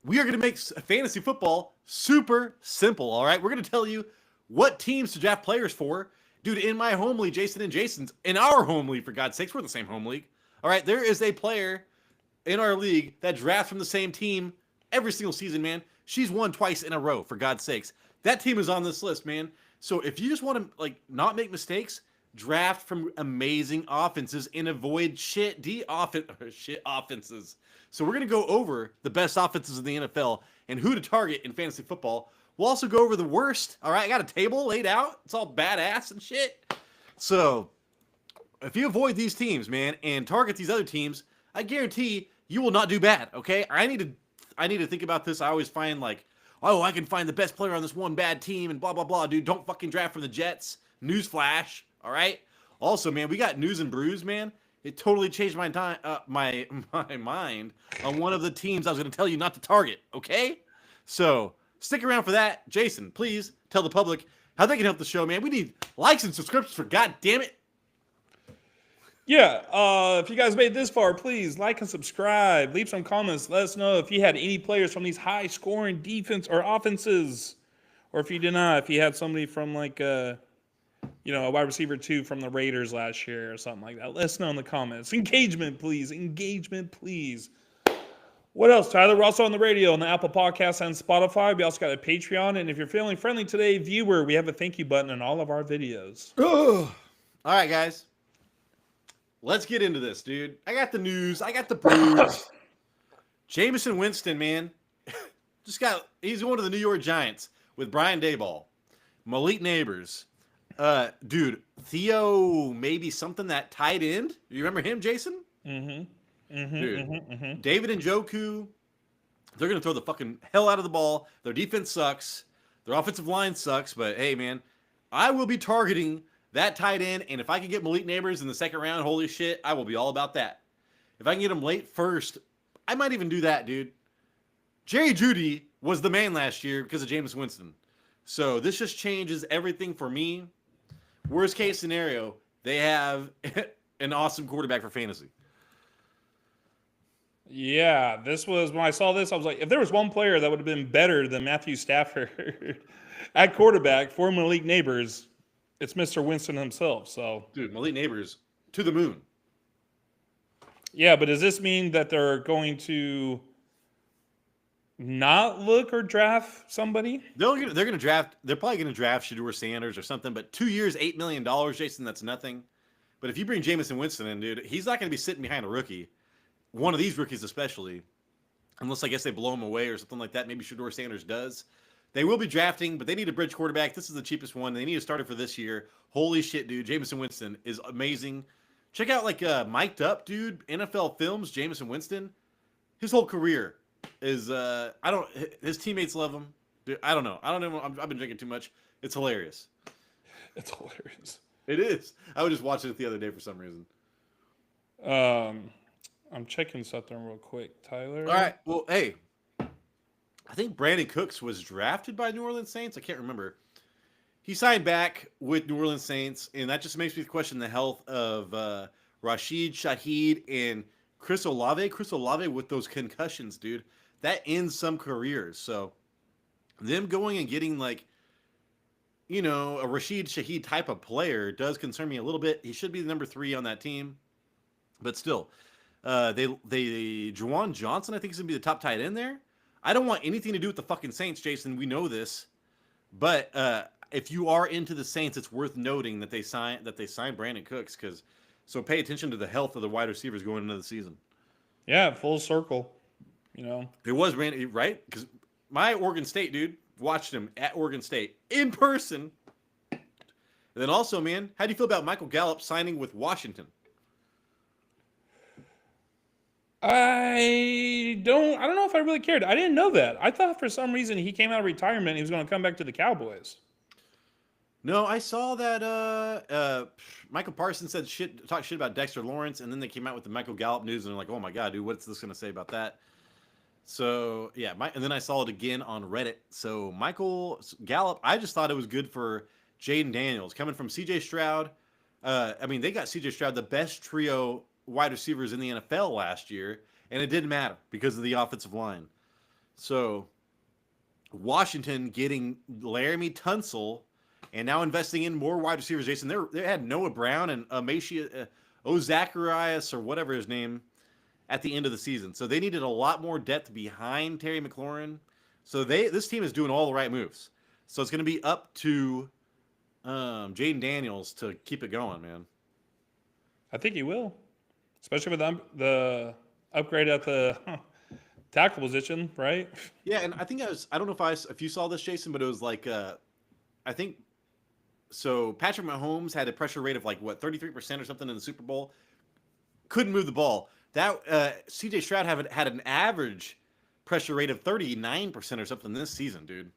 we are going to make fantasy football super simple, all right? We're going to tell you what teams to draft players for. Dude, in my home league, Jason and Jason's, in our home league, for God's sakes, we're the same home league. All right, there is a player in our league that drafts from the same team every single season, man. She's won twice in a row, for God's sakes. That team is on this list, man. So if you just want to like not make mistakes, draft from amazing offenses and avoid shit offenses. So we're gonna go over the best offenses in the NFL and who to target in fantasy football. We'll also go over the worst. All right, I got a table laid out. It's all badass and shit. So if you avoid these teams, man, and target these other teams, I guarantee you will not do bad. Okay, I need to think about this. I always find like, oh, I can find the best player on this one bad team and blah blah blah. Dude, don't fucking draft from the Jets. Newsflash. All right. Also, man, we got news and brews, man. It totally changed my mind on one of the teams I was going to tell you not to target. Okay, so stick around for that. Jason, please tell the public how they can help the show, man. We need likes and subscriptions for God damn it. Yeah, if you guys made this far, please like and subscribe. Leave some comments. Let us know if you had any players from these high-scoring defense or offenses, or if you did not. If you had somebody from like a wide receiver 2 from the Raiders last year or something like that. Let us know in the comments. Engagement, please. Engagement, please. What else, Tyler? We're also on the radio, on the Apple Podcasts and Spotify. We also got a Patreon. And if you're feeling friendly today, viewer, we have a thank you button in all of our videos. All right, guys. Let's get into this, dude. I got the news. I got the brews. Jameson Winston, man. He's going to the New York Giants with Brian Daboll. Malik Neighbors. Dude, Theo, maybe something that tight end. You remember him, Jason? Dude, David Njoku, they're going to throw the fucking hell out of the ball. Their defense sucks. Their offensive line sucks. But, hey, man, I will be targeting that tight end. And if I can get Malik Neighbors in the second round, holy shit, I will be all about that. If I can get him late first, I might even do that, dude. Jerry Jeudy was the man last year because of Jameis Winston. So this just changes everything for me. Worst case scenario, they have an awesome quarterback for fantasy. Yeah, this was, when I saw this, I was like, if there was one player that would have been better than Matthew Stafford at quarterback for Malik Neighbors, it's Mr. Winston himself. So, dude, Malik Neighbors to the moon. Yeah, but does this mean that they're going to not look or draft somebody? They're going to draft. They're probably going to draft Shedeur Sanders or something. But 2 years, $8 million, Jason, that's nothing. But if you bring Jameson Winston in, dude, he's not going to be sitting behind a rookie. One of these rookies, especially, unless I guess they blow him away or something like that. Maybe Shedeur Sanders does. They will be drafting, but they need a bridge quarterback. This is the cheapest one. They need a starter for this year. Holy shit, dude! Jameson Winston is amazing. Check out like Mic'd Up, dude. NFL Films, Jameson Winston. His whole career is his teammates love him. Dude, I don't know. I've been drinking too much. It's hilarious. It's hilarious. It is. I was just watching it the other day for some reason. I'm checking something real quick, Tyler. All right. Well, hey, I think Brandon Cooks was drafted by New Orleans Saints. I can't remember. He signed back with New Orleans Saints, and that just makes me question the health of Rashid Shaheed and Chris Olave. Chris Olave with those concussions, dude. That ends some careers. So them going and getting like, a Rashid Shaheed type of player does concern me a little bit. He should be the number 3 on that team. But still, Juwan Johnson, I think, is going to be the top tight end there. I don't want anything to do with the fucking Saints, Jason. We know this. But if you are into the Saints, it's worth noting that they signed Brandon Cooks. So pay attention to the health of the wide receivers going into the season. Yeah, full circle. It was Brandon, right? Because my Oregon State dude watched him at Oregon State in person. And then also, man, how do you feel about Michael Gallup signing with Washington? I don't know if I really cared. I didn't know that. I thought for some reason he came out of retirement and he was going to come back to the Cowboys. No, I saw that Michael Parsons talked shit about Dexter Lawrence, and then they came out with the Michael Gallup news, and they're like, oh my God, dude, what's this going to say about that? So, yeah, and then I saw it again on Reddit. So, Michael Gallup, I just thought it was good for Jaden Daniels. Coming from C.J. Stroud, they got C.J. Stroud, the best trio wide receivers in the NFL last year, and it didn't matter because of the offensive line. So Washington getting Laramie Tunsil and now investing in more wide receivers. Jason, they had Noah Brown and Zacharias or whatever his name at the end of the season. So they needed a lot more depth behind Terry McLaurin. So this team is doing all the right moves. So it's going to be up to Jaden Daniels to keep it going, man. I think he will, especially with the upgrade at the tackle position, right? Yeah, and I think I don't know if you saw this, Jason, but it was like I think so. Patrick Mahomes had a pressure rate of 33% or something in the Super Bowl. Couldn't move the ball. That C.J. Stroud had an average pressure rate of 39% or something this season, dude.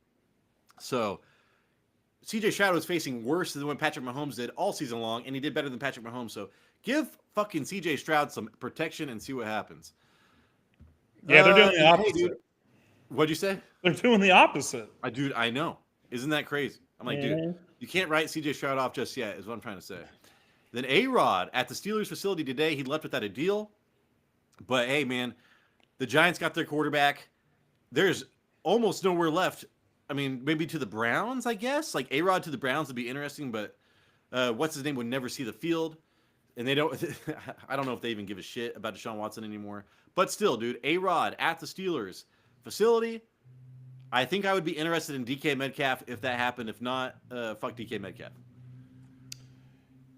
So C.J. Stroud was facing worse than what Patrick Mahomes did all season long, and he did better than Patrick Mahomes. So give fucking C.J. Stroud some protection and see what happens. Yeah, they're doing the opposite. Hey, dude. What'd you say? They're doing the opposite. I know. Isn't that crazy? I'm like, dude, you can't write C.J. Stroud off just yet, is what I'm trying to say. Then A-Rod at the Steelers facility today, he left without a deal. But hey, man, the Giants got their quarterback. There's almost nowhere left. I mean, maybe to the Browns, I guess. Like A-Rod to the Browns would be interesting, but what's his name would never see the field. And they don't I don't know if they even give a shit about Deshaun Watson anymore. But still, dude, A-Rod at the Steelers facility. I think I would be interested in DK Metcalf if that happened. If not, fuck DK Metcalf.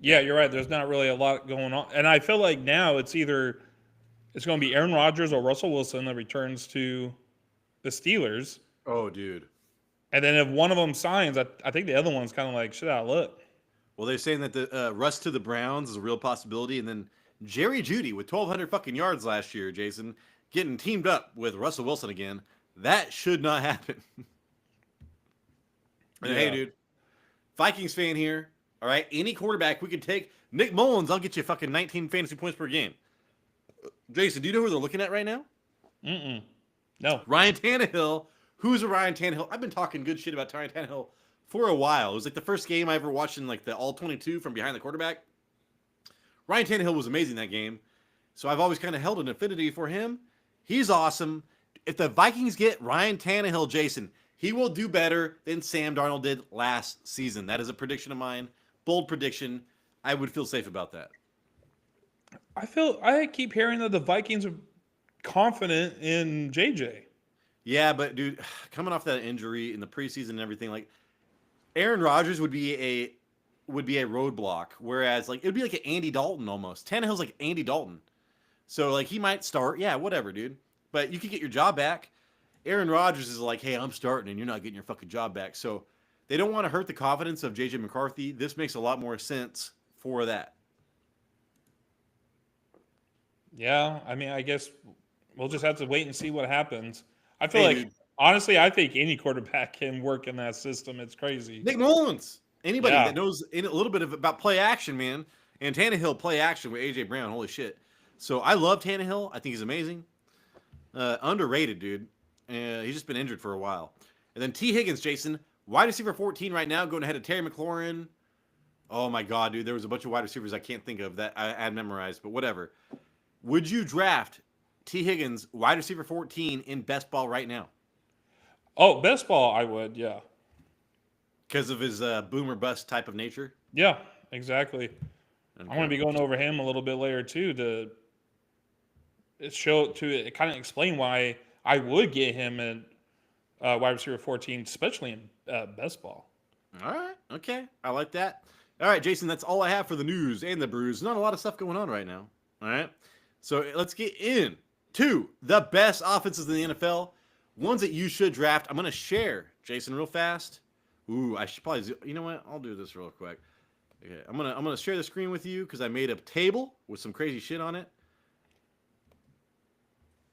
Yeah, you're right. There's not really a lot going on. And I feel like now it's going to be Aaron Rodgers or Russell Wilson that returns to the Steelers. Oh, dude. And then if one of them signs, I think the other one's kind of like, shit out, look. Well, they're saying that the Russ to the Browns is a real possibility. And then Jerry Jeudy with 1,200 fucking yards last year, Jason, getting teamed up with Russell Wilson again. That should not happen. And hey, dude, Vikings fan here. All right, any quarterback we could take. Nick Mullins, I'll get you fucking 19 fantasy points per game. Jason, do you know who they're looking at right now? No. Ryan Tannehill. Who's a Ryan Tannehill? I've been talking good shit about Ryan Tannehill for a while. It was like the first game I ever watched in like the all 22 from behind the quarterback. Ryan Tannehill was amazing that game. So I've always kind of held an affinity for him. He's awesome. If the Vikings get Ryan Tannehill, Jason, he will do better than Sam Darnold did last season. That is a prediction of mine. Bold prediction. I would feel safe about that. I keep hearing that the Vikings are confident in JJ. Yeah, but dude, coming off that injury in the preseason and everything, like Aaron Rodgers would be a roadblock, whereas like it would be like an Andy Dalton almost. Tannehill's like Andy Dalton, so like he might start, yeah, whatever, dude. But you could get your job back. Aaron Rodgers is like, hey, I'm starting, and you're not getting your fucking job back. So they don't want to hurt the confidence of JJ McCarthy. This makes a lot more sense for that. Yeah, I mean, I guess we'll just have to wait and see what happens. I feel honestly, I think any quarterback can work in that system. It's crazy. Nick Mullins, anybody that knows a little bit about play action, man, and Tannehill play action with A.J. Brown, holy shit. So I love Tannehill. I think he's amazing. Underrated, dude. He's just been injured for a while. And then T. Higgins, Jason, wide receiver 14 right now, going ahead of Terry McLaurin. Oh, my God, dude. There was a bunch of wide receivers I can't think of that I had memorized, but whatever. Would you draft T. Higgins, wide receiver 14, in best ball right now? Oh, best ball, I would, yeah. Because of his boom or bust type of nature? Yeah, exactly. Okay. I'm going to be going over him a little bit later, too, to kind of explain why I would get him in wide receiver 14, especially in best ball. All right. Okay. I like that. All right, Jason, that's all I have for the news and the brews. Not a lot of stuff going on right now. All right. So let's get into the best offenses in the NFL. Ones that you should draft. I'm going to share, Jason, real fast. Ooh, I should probably, you know what? I'll do this real quick. Okay. I'm gonna share the screen with you because I made a table with some crazy shit on it.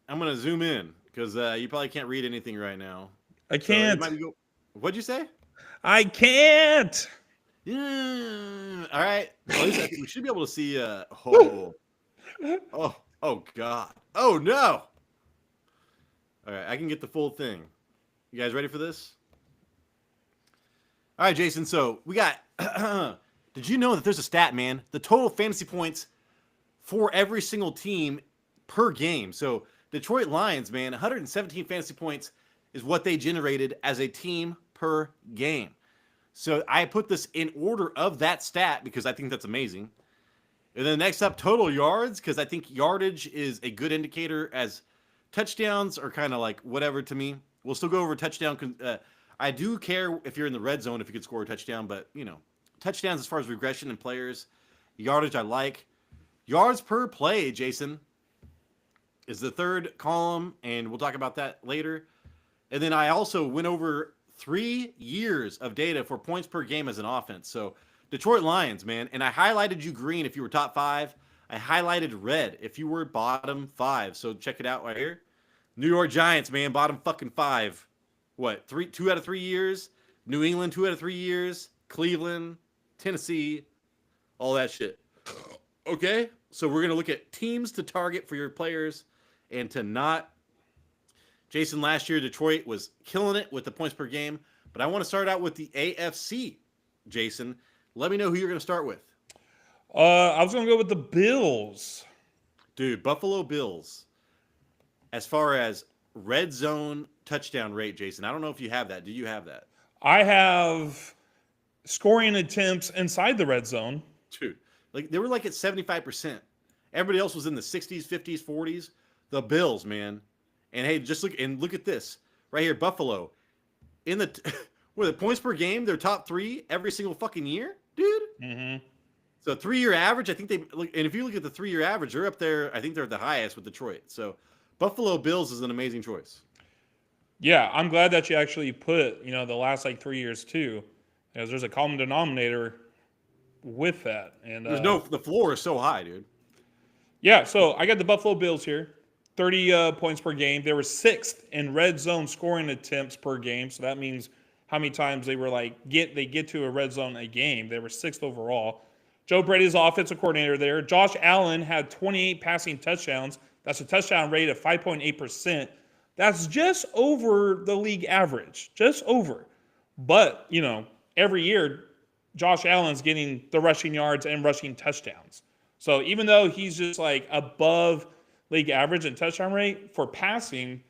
I'm going to zoom in because you probably can't read anything right now. I can't. So what'd you say? I can't. Yeah. All right. At least I think we should be able to see. Oh, God. Oh, no. All right. I can get the full thing. You guys ready for this? All right, Jason. So we got. Did you know that there's a stat, man? The total fantasy points for every single team per game. So Detroit Lions, man, 117 fantasy points is what they generated as a team per game. So I put this in order of that stat because I think that's amazing. And then next up, total yards, because I think yardage is a good indicator, as touchdowns are kind of like whatever to me. We'll still go over touchdown. I do care if you're in the red zone if you could score a touchdown, but touchdowns as far as regression and players, yardage I like. Yards per play, Jason, is the third column, and we'll talk about that later. And then I also went over 3 years of data for points per game as an offense. So Detroit Lions, man, and I highlighted you green if you were top 5. I highlighted red if you were bottom 5. So check it out right here. New York Giants, man, bottom fucking 5. What? 2 out of 3 years. New England, 2 out of 3 years. Cleveland, Tennessee, all that shit. Okay, so we're gonna look at teams to target for your players and to not. Jason, last year Detroit was killing it with the points per game, but I want to start out with the AFC. Jason, let me know who you're going to start with. I was going to go with the Bills. Dude, Buffalo Bills. As far as red zone touchdown rate, Jason, I don't know if you have that. Do you have that? I have scoring attempts inside the red zone. Dude, they were like at 75%. Everybody else was in the 60s, 50s, 40s. The Bills, man. And hey, just look at this right here, Buffalo. In the with the points per game, they're top 3 every single fucking year, dude. Mm-hmm. So 3-year average, I think and if you look at the 3-year average, they're up there. I think they're the highest with Detroit. So Buffalo Bills is an amazing choice. Yeah, I'm glad that you actually put the last 3 years too, because there's a common denominator with that. And the floor is so high, dude. Yeah, so I got the Buffalo Bills here. 30 points per game. They were 6th in red zone scoring attempts per game. So that means how many times they were get to a red zone a game. They were 6th overall. Joe Brady's offensive coordinator there. Josh Allen had 28 passing touchdowns. That's a touchdown rate of 5.8%. That's just over the league average. Just over. But, every year, Josh Allen's getting the rushing yards and rushing touchdowns. So even though he's just above league average and touchdown rate for passing,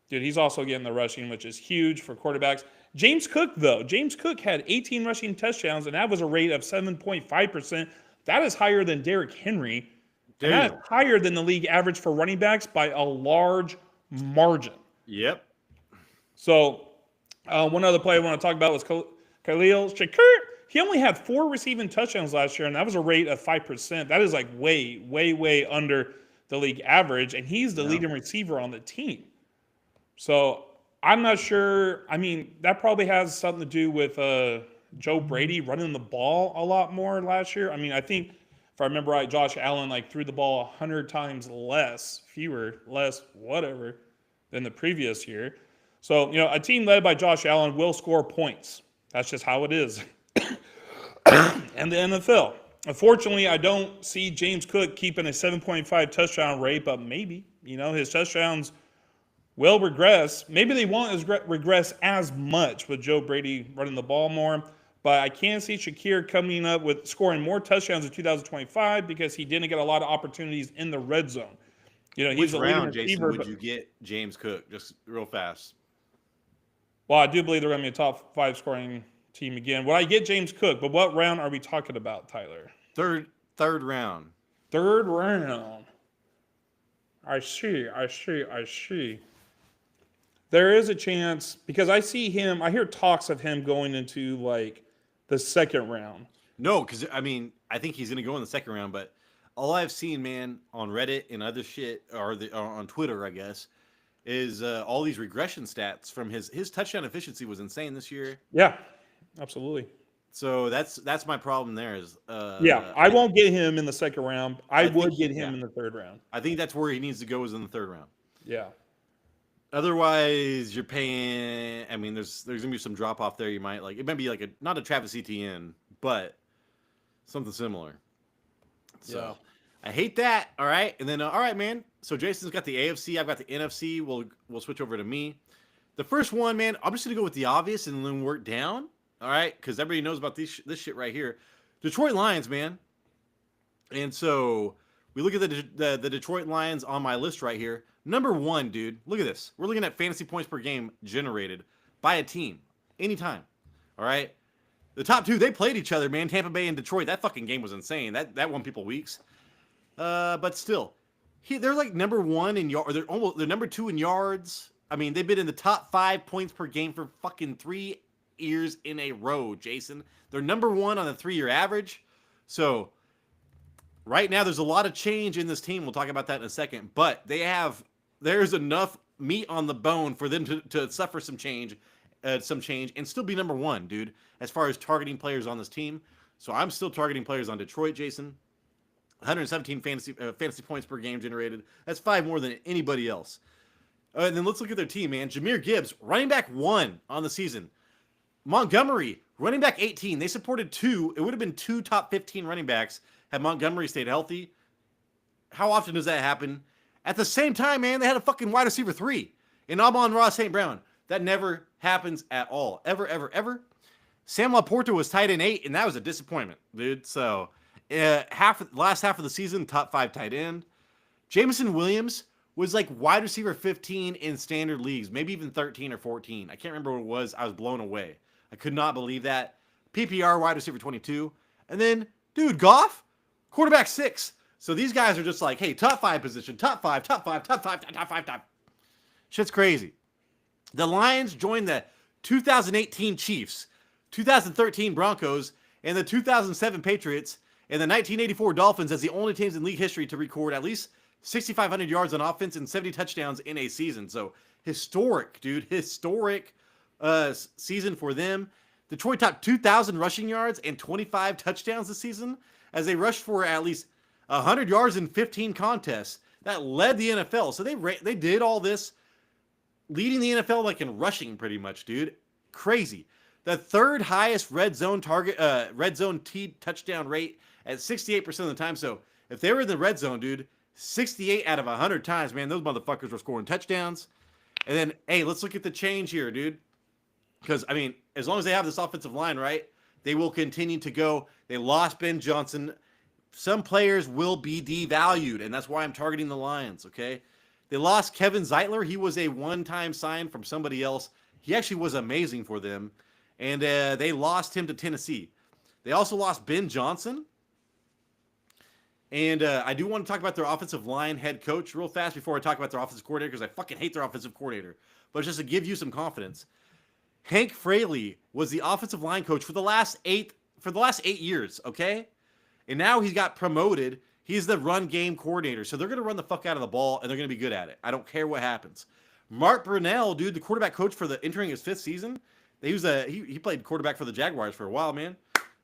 dude, he's also getting the rushing, which is huge for quarterbacks. James Cook, though. James Cook had 18 rushing touchdowns, and that was a rate of 7.5%. That is higher than Derrick Henry. Damn. And that is higher than the league average for running backs by a large margin. Yep. So one other player I want to talk about was Khalil Shakir. He only had 4 receiving touchdowns last year, and that was a rate of 5%. That is way, way, way under the league average, and he's the leading receiver on the team. So I'm not sure. I mean, that probably has something to do with Joe Brady running the ball a lot more last year. I mean, I think if I remember right, Josh Allen threw the ball 100 times less, whatever, than the previous year. So, a team led by Josh Allen will score points. That's just how it is. And the NFL. Unfortunately, I don't see James Cook keeping a 7.5 touchdown rate, but maybe, his touchdowns will regress. Maybe they won't regress as much with Joe Brady running the ball more, but I can see Shakir coming up with scoring more touchdowns in 2025 because he didn't get a lot of opportunities in the red zone. Which round, Jason, would you get James Cook? Just real fast. Well, I do believe they're going to be a top 5 scoring team again. Would I get James Cook? But what round are we talking about, Tyler? Third round. Third round. I see. There is a chance because I hear talks of him going into the second round. No, because I think he's going to go in the second round, but all I've seen, man, on Reddit and other shit, or on Twitter, I guess, is all these regression stats from his touchdown efficiency was insane this year. Yeah, absolutely. So that's my problem there is I won't get him in the second round. I would get him in the third round. I think that's where he needs to go is in the third round. Yeah. Otherwise, you're paying. I mean, there's gonna be some drop off there. You might it might be not a Travis Etienne, but something similar. So I hate that. All right, and then all right, man. So Jason's got the AFC. I've got the NFC. We'll switch over to me. The first one, man. I'm just gonna go with the obvious and then work down. All right, because everybody knows about this shit right here. Detroit Lions, man. And so we look at the Detroit Lions on my list right here. Number 1, dude. Look at this. We're looking at fantasy points per game generated by a team anytime. All right. The top 2, they played each other, man. Tampa Bay and Detroit. That fucking game was insane. That won people weeks. But still, they're like number 1 in yards. They're number 2 in yards. I mean, they've been in the top 5 points per game for fucking 3 years in a row, Jason. They're number 1 on the 3-year average. So right now, there's a lot of change in this team. We'll talk about that in a second. But there's enough meat on the bone for them to suffer some change and still be number 1, dude, as far as targeting players on this team. So I'm still targeting players on Detroit, Jason. 117 fantasy points per game generated. That's 5 more than anybody else. And then let's look at their team, man. Jahmyr Gibbs, running back 1 on the season. Montgomery, running back 18. They supported 2. It would have been 2 top 15 running backs had Montgomery stayed healthy. How often does that happen? At the same time, man, they had a fucking wide receiver 3 in Amon-Ra St. Brown. That never happens at all. Ever, ever, ever. Sam Laporta was tight end 8, and that was a disappointment, dude. So, last half of the season, top 5 tight end. Jameson Williams was like wide receiver 15 in standard leagues, maybe even 13 or 14. I can't remember what it was. I was blown away. I could not believe that. PPR wide receiver 22. And then, dude, Goff, quarterback 6. So these guys are just like, hey, top 5 position, top 5, top 5, top 5, top 5, top. Shit's crazy. The Lions joined the 2018 Chiefs, 2013 Broncos, and the 2007 Patriots, and the 1984 Dolphins as the only teams in league history to record at least 6,500 yards on offense and 70 touchdowns in a season. So historic, dude. Historic season for them. Detroit topped 2,000 rushing yards and 25 touchdowns this season as they rushed for at least 100 yards in 15 contests. That led the NFL. So they did all this, leading the NFL like in rushing pretty much, dude. Crazy. The 3rd highest red zone touchdown rate at 68% of the time. So if they were in the red zone, dude, 68 out of 100 times, man, those motherfuckers were scoring touchdowns. And then, hey, let's look at the change here, dude. Because, I mean, as long as they have this offensive line, right, they will continue to go. They lost Ben Johnson. Some players will be devalued, and that's why I'm targeting the Lions, okay? They lost Kevin Zeitler. He was a one-time sign from somebody else. He actually was amazing for them. And they lost him to Tennessee. They also lost Ben Johnson. And I do want to talk about their offensive line head coach real fast before I talk about their offensive coordinator, because I fucking hate their offensive coordinator. But just to give you some confidence, Hank Fraley was the offensive line coach for the last 8 years, okay? And now he's got promoted. He's the run game coordinator. So they're going to run the fuck out of the ball, and they're going to be good at it. I don't care what happens. Mark Brunell, dude, the quarterback coach for entering his 5th season, he played quarterback for the Jaguars for a while, man.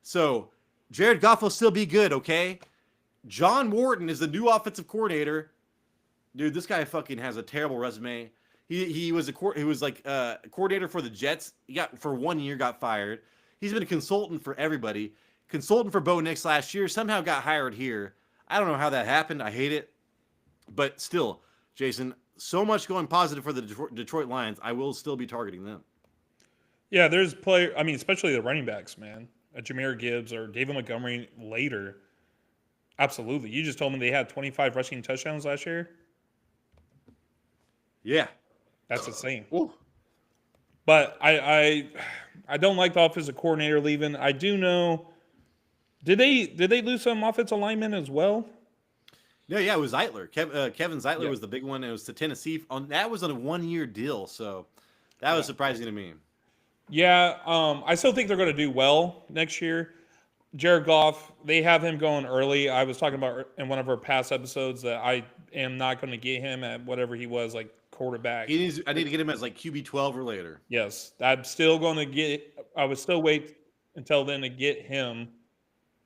So Jared Goff will still be good, okay? John Wharton is the new offensive coordinator. Dude, this guy fucking has a terrible resume. He was a coordinator for the Jets. For 1 year got fired. He's been a consultant for everybody. Consultant for Bo Nix last year. Somehow got hired here. I don't know how that happened. I hate it. But still, Jason, so much going positive for the Detroit Lions. I will still be targeting them. Yeah, there's especially the running backs, man. Jahmyr Gibbs or David Montgomery later. Absolutely. You just told me they had 25 rushing touchdowns last year? Yeah. That's insane. Ooh. But I don't like the offensive coordinator leaving. I do know. Did they lose some offensive linemen as well? No, yeah, it was Zeitler. Kevin Zeitler was the big one. It was to Tennessee. That was on a 1-year deal, so that was surprising to me. Yeah, I still think they're going to do well next year. Jared Goff, they have him going early. I was talking about in one of our past episodes that I am not going to get him at whatever he was, like quarterback. I need to get him as like QB 12 or later. Yes, I'm still going to get. I would still wait until then to get him.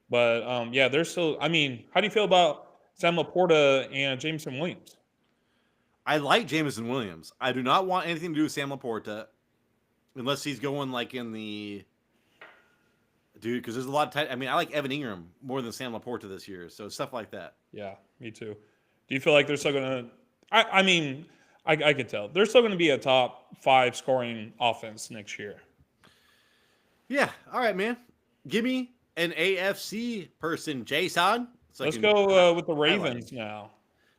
But yeah, they're still. I mean, how do you feel about Sam Laporta and Jameson Williams? I like Jameson Williams. I do not want anything to do with Sam Laporta unless he's going like in the. Dude, because there's a lot of I like Evan Ingram more than Sam Laporta this year. So stuff like that. Yeah, me too. Do you feel like they're still going to I could tell. They're still going to be a top 5 scoring offense next year. Yeah. All right, man. Give me an AFC person, Jason. So Let's go with the Ravens now.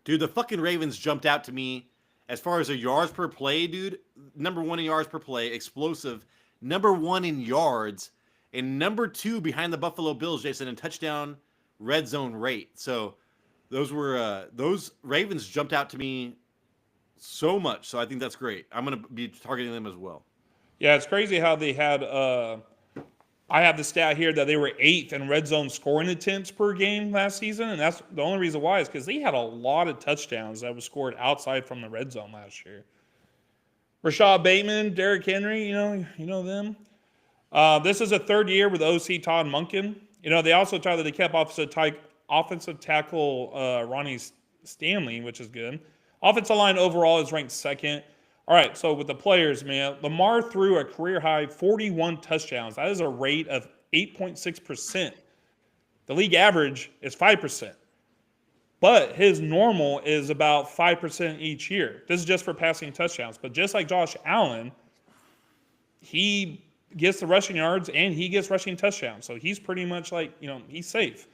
Dude, the fucking Ravens jumped out to me as far as their yards per play, dude. Number 1 in yards per play, explosive. Number 1 in yards, and number 2 behind the Buffalo Bills, Jason, in touchdown red zone rate. So those Ravens jumped out to me so much. So I think that's great. I'm gonna be targeting them as well. Yeah, it's crazy how they had. I have the stat here that they were 8th in red zone scoring attempts per game last season, and that's the only reason why is because they had a lot of touchdowns that was scored outside from the red zone last year. Rashad Bateman, Derrick Henry, you know them. This is a third year with OC Todd Monken. They also tried that they kept offensive tackle Ronnie Stanley, which is good. Offensive line overall is ranked 2nd. All right, so with the players, man, Lamar threw a career-high 41 touchdowns. That is a rate of 8.6%. The league average is 5%. But his normal is about 5% each year. This is just for passing touchdowns. But just like Josh Allen, he gets the rushing yards and he gets rushing touchdowns. So he's pretty much like, he's safe.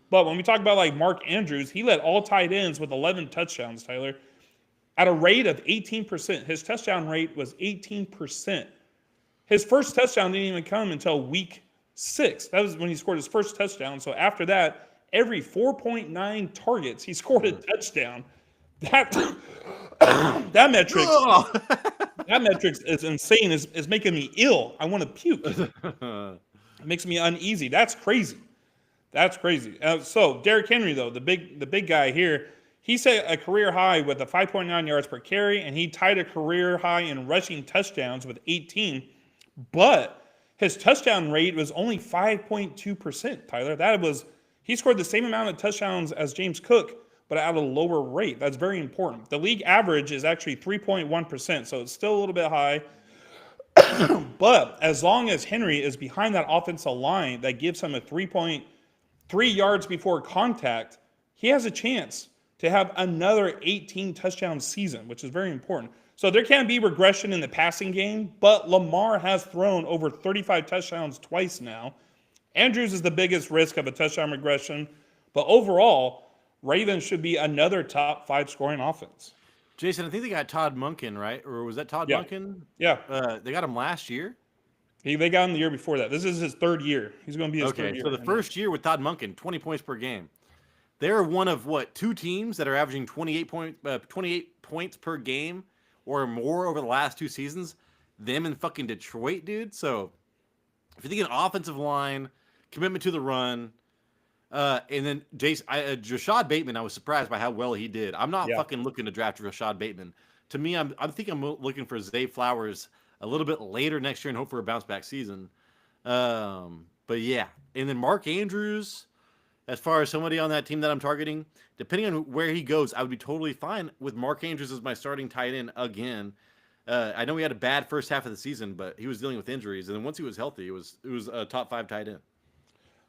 But when we talk about like Mark Andrews, he led all tight ends with 11 touchdowns, Tyler, at a rate of 18%. His touchdown rate was 18%. His first touchdown didn't even come until week 6. That was when he scored his first touchdown. So after that, every 4.9 targets, he scored a touchdown. That metric, that metric is insane. Is making me ill. I want to puke. It makes me uneasy. That's crazy. That's crazy. So Derrick Henry, though, the big guy here, he set a career high with a 5.9 yards per carry, and he tied a career high in rushing touchdowns with 18. But his touchdown rate was only 5.2%, Tyler. He scored the same amount of touchdowns as James Cook, but at a lower rate. That's very important. The league average is actually 3.1%, so it's still a little bit high. But as long as Henry is behind that offensive line that gives him a 3.3 yards before contact, he has a chance to have another 18 touchdown season, which is very important. So there can be regression in the passing game, but Lamar has thrown over 35 touchdowns twice now. Andrews is the biggest risk of a touchdown regression, but overall, Ravens should be another top 5 scoring offense. Jason, I think they got Todd Monken, right? Or was that Todd Monken? Yeah. They got him last year? They got him the year before that. This is his 3rd year. He's going to be his 3rd year. So the first year with Todd Monken, 20 points per game. They're one of, 2 teams that are averaging 28 points per game or more over the last 2 seasons? Them and fucking Detroit, dude. So if you're thinking offensive line, commitment to the run, and then Rashad Bateman, I was surprised by how well he did. I'm not fucking looking to draft Rashad Bateman. To me, I'm looking for Zay Flowers a little bit later next year and hope for a bounce back season. But yeah, and then Mark Andrews, as far as somebody on that team that I'm targeting, depending on where he goes, I would be totally fine with Mark Andrews as my starting tight end again. I know he had a bad first half of the season, but he was dealing with injuries, and then once he was healthy, it was a top 5 tight end.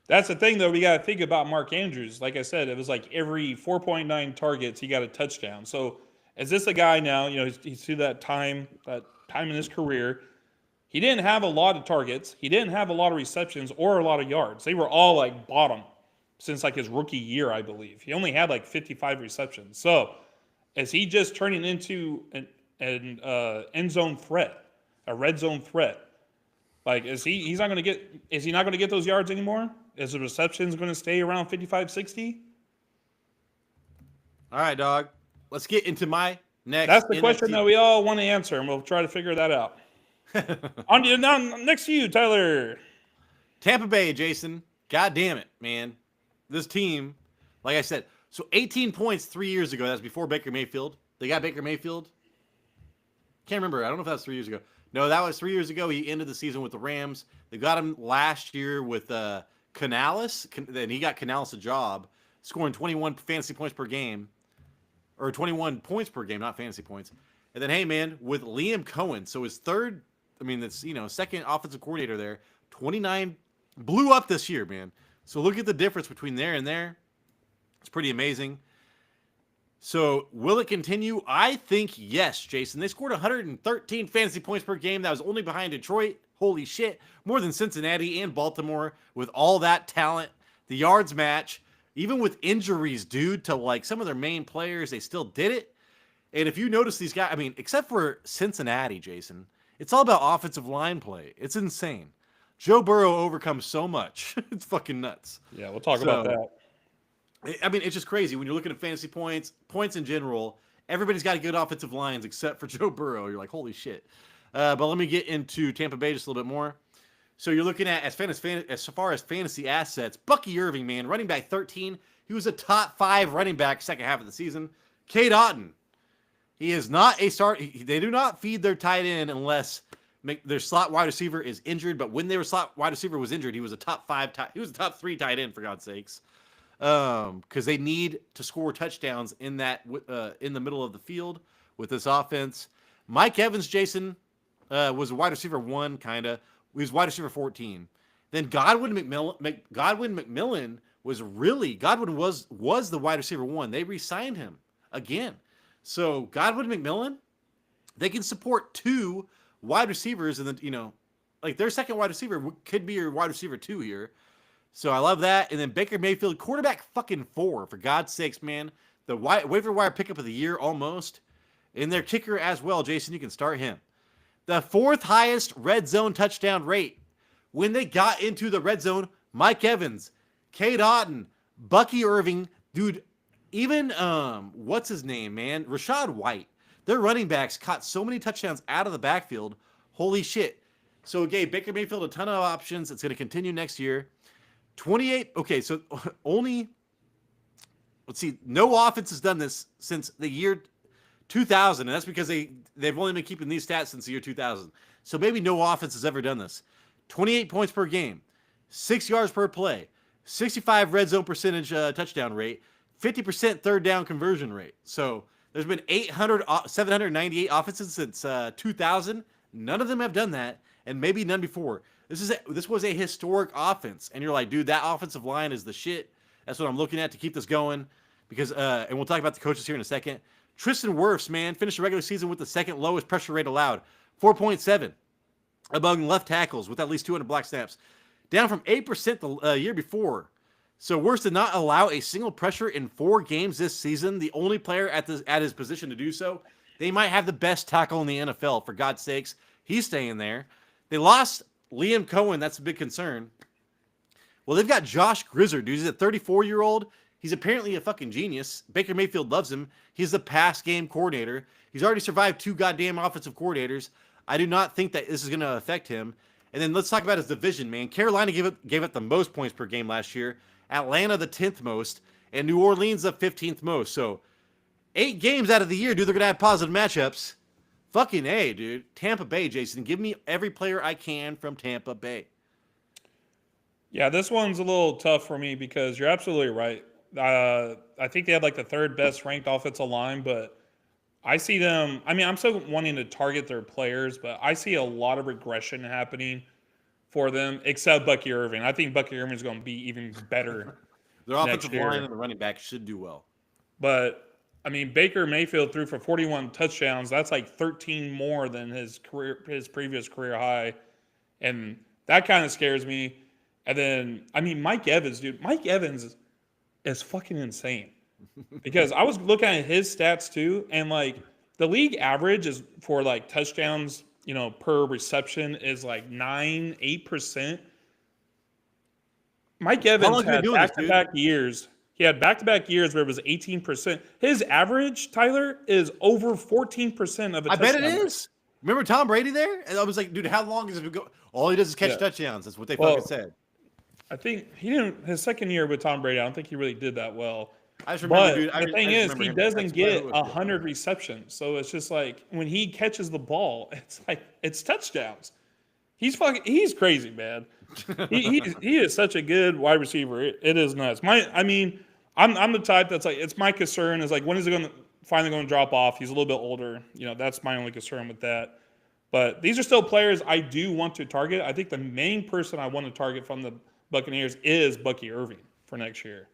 That's the thing, though. We got to think about Mark Andrews. Like I said, it was like every 4.9 targets, he got a touchdown. So is this a guy now, he's through that time in his career. He didn't have a lot of targets. He didn't have a lot of receptions or a lot of yards. They were all like bottom since like his rookie year, I believe. He only had like 55 receptions. So is he just turning into an end zone threat, a red zone threat? Like, is he not going to get those yards anymore? Is the receptions going to stay around 55, 60? All right, dog. Let's get into my next. That's the question that we all want to answer, and we'll try to figure that out. Next to you, Tyler. Tampa Bay, Jason. God damn it, man. This team, like I said, so 18 points 3 years ago. That's before Baker Mayfield. They got Baker Mayfield. Can't remember. I don't know if that was 3 years ago. No, that was 3 years ago. He ended the season with the Rams. They got him last year with Canales. Then he got Canales a job, scoring 21 fantasy points per game. Or 21 points per game, not fantasy points. And then, hey, man, with Liam Cohen. So his second offensive coordinator there, 29, blew up this year, man. So look at the difference between there and there. It's pretty amazing. So will it continue? I think yes, Jason. They scored 113 fantasy points per game. That was only behind Detroit. Holy shit. More than Cincinnati and Baltimore with all that talent. The yards match. even with injuries, dude, to like some of their main players, they still did it. And if you notice these guys, I mean, except for Cincinnati, Jason, it's all about offensive line play. It's insane. Joe Burrow overcomes so much. It's fucking nuts. Yeah, we'll talk about that. I mean, it's just crazy when you're looking at fantasy points in general. Everybody's got good offensive lines except for Joe Burrow. You're like, holy shit. But let me get into Tampa Bay just a little bit more. So you're looking at, as far as fantasy assets, Bucky Irving, man, running back 13. He was a top 5 running back second half of the season. Cade Otton. He is not a start. They do not feed their tight end unless their slot wide receiver is injured. But when their slot wide receiver was injured, he was a top 5. He was a top 3 tight end, for God's sakes. Because they need to score touchdowns in the middle of the field with this offense. Mike Evans, Jason, was a wide receiver 1, kind of. He was wide receiver 14. Then Godwin McMillan was the wide receiver 1. They re-signed him again. So Godwin McMillan, they can support 2 wide receivers, and then like their second wide receiver could be your wide receiver 2 here. So I love that. And then Baker Mayfield, quarterback fucking 4, for God's sakes, man. The waiver wire pickup of the year almost. And their kicker as well, Jason, you can start him. The 4th highest red zone touchdown rate. When they got into the red zone, Mike Evans, Cade Otton, Bucky Irving, dude, even, what's his name, man? Rashad White. Their running backs caught so many touchdowns out of the backfield. Holy shit. So it gave Baker Mayfield a ton of options. It's going to continue next year. 28. Okay, so only, let's see, no offense has done this since the year 2000, and that's because they've only been keeping these stats since the year 2000. So maybe no offense has ever done this. 28 points per game, 6 yards per play, 65 red zone percentage touchdown rate, 50% third down conversion rate. So there's been 798 offenses since 2000. None of them have done that, and maybe none before. This was a historic offense, and you're like, dude, that offensive line is the shit. That's what I'm looking at to keep this going. Because, and we'll talk about the coaches here in a second. Tristan Wirfs, man, finished the regular season with the second lowest pressure rate allowed, 4.7 among left tackles with at least 200 block snaps, down from 8% the year before. So Wirfs did not allow a single pressure in 4 games this season. The only player at his position to do so. They might have the best tackle in the NFL, for God's sakes. He's staying there. They lost Liam Cohen. That's a big concern. Well, they've got Josh Grizzard, dude. He's a 34-year-old. He's apparently a fucking genius. Baker Mayfield loves him. He's the pass game coordinator. He's already survived 2 goddamn offensive coordinators. I do not think that this is going to affect him. And then let's talk about his division, man. Carolina gave it the most points per game last year. Atlanta, the 10th most. And New Orleans, the 15th most. So 8 games out of the year, dude, they're going to have positive matchups. Fucking A, dude. Tampa Bay, Jason. Give me every player I can from Tampa Bay. Yeah, this one's a little tough for me because you're absolutely right. I think they had like the 3rd best ranked offensive line, but I see them. I mean, I'm still wanting to target their players, but I see a lot of regression happening for them, except Bucky Irving. I think Bucky Irving is going to be even better. Their offensive line and the running back should do well. But, I mean, Baker Mayfield threw for 41 touchdowns. That's like 13 more than his previous career high. And that kind of scares me. And then, I mean, Mike Evans, dude. Mike Evans is fucking insane. Because I was looking at his stats too, and like the league average is for like touchdowns, per reception is like 8%. Mike Evans had back-to-back years. He had back-to-back years where it was 18%. His average, Tyler, is over 14% of a touchdown. I bet it is. Remember Tom Brady there? And I was like, dude, how long is it go? All he does is catch touchdowns. That's what they fucking said. I think he didn't. His second year with Tom Brady, I don't think he really did that well. I just remember, dude. The thing is, he doesn't get 100 receptions, so it's just like when he catches the ball, it's like it's touchdowns. He's crazy, man. He is such a good wide receiver. It is nuts. I'm the type that's like, it's my concern is like, when is it finally going to drop off? He's a little bit older. That's my only concern with that. But these are still players I do want to target. I think the main person I want to target from the Buccaneers is Bucky Irving for next year.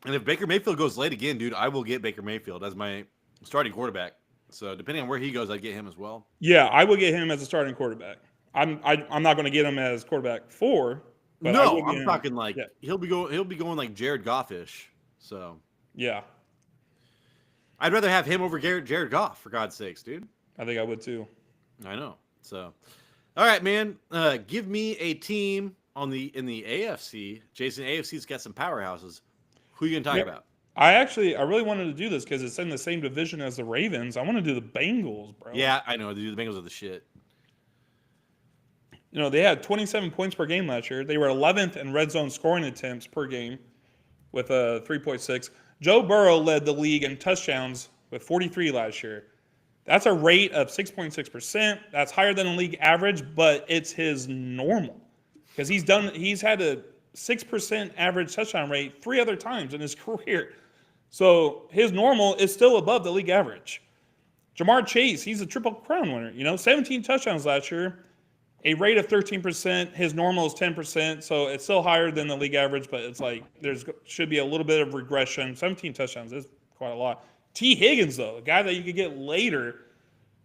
And if Baker Mayfield goes late again, dude, I will get Baker Mayfield as my starting quarterback. So depending on where he goes, I'd get him as well. Yeah, I would get him as a starting quarterback. I'm not going to get him as quarterback 4, But I No, would be I'm talking like yeah. he'll be going like Jared Goff-ish. So Yeah, I'd rather have him over Jared Goff, for God's sakes, dude. I think I would too. I know. So, all right, man. Give me a team in the AFC. Jason, AFC's got some powerhouses. Who you gonna talk Yeah. about? I really wanted to do this because it's in the same division as the Ravens. I want to do the Bengals, bro. Yeah, I know. The Bengals are the shit. You know, they had 27 points per game last year. They were 11th in red zone scoring attempts per game with a 3.6. Joe Burrow led the league in touchdowns with 43 last year. That's a rate of 6.6%. That's higher than the league average, but it's his normal because he's had a 6% average touchdown rate 3 other times in his career. So his normal is still above the league average. Jamar Chase, he's a Triple Crown winner. You know, 17 touchdowns last year, a rate of 13%. His normal is 10%, so it's still higher than the league average, but it's like should be a little bit of regression. 17 touchdowns is quite a lot. T. Higgins, though, a guy that you could get later,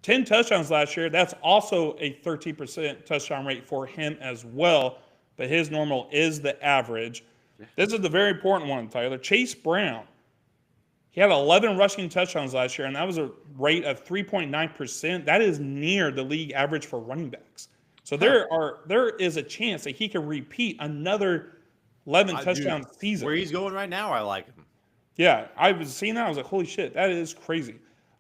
10 touchdowns last year. That's also a 13% touchdown rate for him as well, but his normal is the average. This is the very important one, Tyler. Chase Brown. He had 11 rushing touchdowns last year, and that was a rate of 3.9%. That is near the league average for running backs. So there is a chance that he can repeat another 11 touchdown season. Where he's going right now, I like him. Yeah, I was seeing that. I was like, holy shit, that is crazy.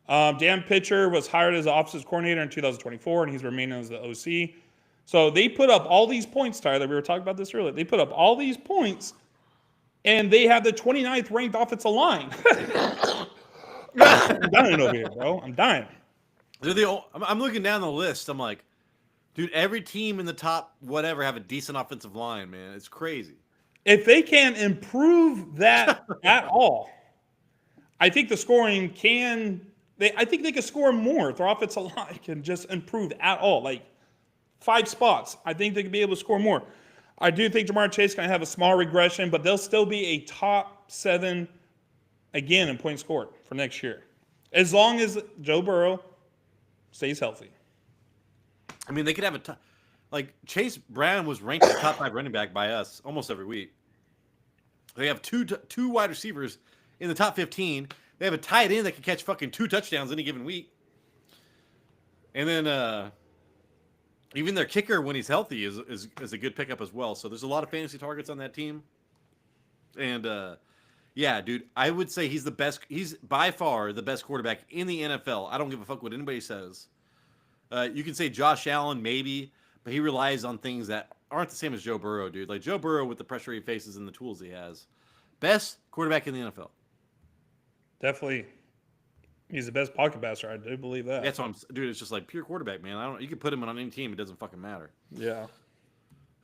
Dan Pitcher was hired as the offensive coordinator in 2024, and he's remaining as the OC. So they put up all these points, Tyler. We were talking about this earlier. They put up all these points, and they have the 29th ranked offensive line. I'm dying over here, bro. I'm dying. I'm looking down the list. I'm like, dude, every team in the top whatever have a decent offensive line, man. It's crazy. If they can improve that at all, I think the scoring I think they can score more if their offensive line can just improve at all. Like 5 spots, I think they could be able to score more. I do think Jamar Chase can have a small regression, but they'll still be a top 7 again in points scored for next year, as long as Joe Burrow stays healthy. I mean, they could have like Chase Brown was ranked as top 5 running back by us almost every week. They have two wide receivers in the top 15. They have a tight end that can catch fucking 2 touchdowns any given week. And then even their kicker, when he's healthy, is a good pickup as well. So there's a lot of fantasy targets on that team. And yeah, dude, I would say he's the best. He's by far the best quarterback in the NFL. I don't give a fuck what anybody says. You can say Josh Allen maybe, but he relies on things that aren't the same as Joe Burrow, dude. Like Joe Burrow with the pressure he faces and the tools he has. Best quarterback in the NFL. Definitely. He's the best pocket passer. I do believe that. That's what dude, it's just like pure quarterback, man. You can put him on any team. It doesn't fucking matter. Yeah.